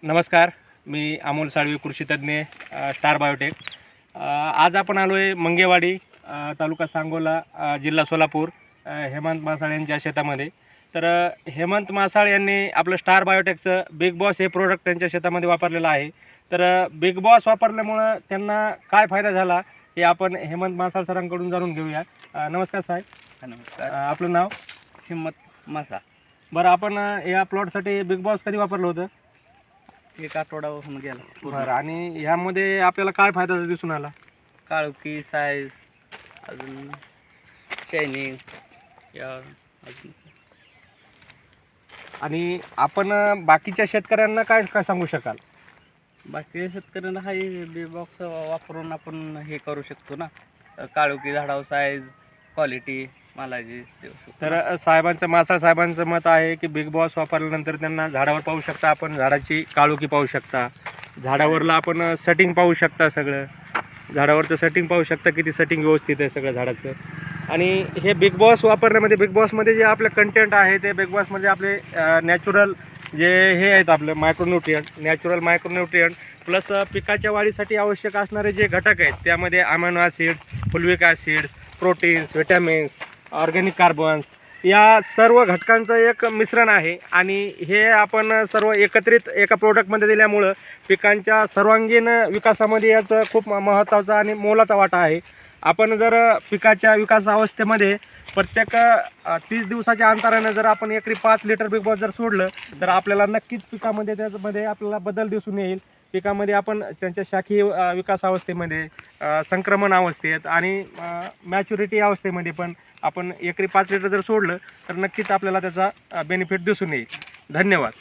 नमस्कार, मी अमोल साळवी, कृषीतज्ञ, star biotech. आज आपण आलो आहे मंगेवाडी, तालुका सांगोला, जिल्हा सोलापूर, हेमंत मासाळ यांच्या शेतामध्ये. तर हेमंत मासाळ यांनी आपलं स्टार बायोटेकचं बिग बॉस हे प्रोडक्ट त्यांच्या शेतामध्ये वापरलेलं आहे. तर बिग बॉस वापरल्यामुळं त्यांना काय फायदा झाला हे आपण हेमंत मासाळ सरांकडून जाणून घेऊया. नमस्कार साहेब. नमस्कार. आपलं नाव? हिम्मत मासा. बरं, आपण या प्लॉटसाठी बिग बॉस कधी वापरलं होतं? एक आठवडा होऊन गेला. बरं, आणि ह्यामध्ये आपल्याला काय फायदा दिसून आला? काळुकी, साईज, अजून शायनिंग, या अजून आणि आपण बाकीच्या शेतकऱ्यांना काय काय सांगू शकाल? बाकी शेतकऱ्यांना हा बी बॉक्स वापरून आपण हे करू शकतो ना. काळुकी झाडावर साईज, क्वालिटी मालाची देऊ शकतो. तर मासाळ साहेबांचं मत आहे की बिग बॉस वापरल्यानंतर त्यांना झाडावर पाहू शकता, आपण झाडाची काळोखी पाहू शकता, झाडावरला आपण सेटिंग पाहू शकता, सगळं झाडावरचं सेटिंग पाहू शकता, किती सेटिंग व्यवस्थित आहे सगळं झाडाचं. आणि हे बिग बॉस वापरण्यामध्ये, बिग बॉसमध्ये जे आपलं कंटेंट आहे ते बिग बॉसमध्ये आपले नॅचरल जे हे आहेत, आपलं नॅचरल मायक्रोन्यूट्रियंट प्लस पिकाच्या वाढीसाठी आवश्यक असणारे जे घटक आहेत त्यामध्ये amino acids, fulvic acids, proteins, vitamins, organic carbons, या सर्व घटकांचं एक मिश्रण आहे. आणि हे आपण सर्व एकत्रित एका प्रोडक्टमध्ये दिल्यामुळं पिकांच्या सर्वांगीण विकासामध्ये याचं खूप महत्त्वाचा आणि मोलाचा वाटा आहे. आपण जर पिकाच्या विकासावस्थेमध्ये प्रत्येक 30 दिवसाच्या अंतराने जर आपण एकरी 5 लिटर बिग बॉस जर सोडलं तर आपल्याला नक्कीच पिकामध्ये त्यामध्ये आपल्याला बदल दिसून येईल. पिकामध्ये आपण त्यांच्या शाखीय विकासावस्थेमध्ये, संक्रमण अवस्थेत आणि मॅच्युरिटी अवस्थेमध्ये पण आपण एकरी 5 लिटर जर सोडलं तर नक्कीच आपल्याला त्याचा बेनिफिट दिसून येईल. धन्यवाद.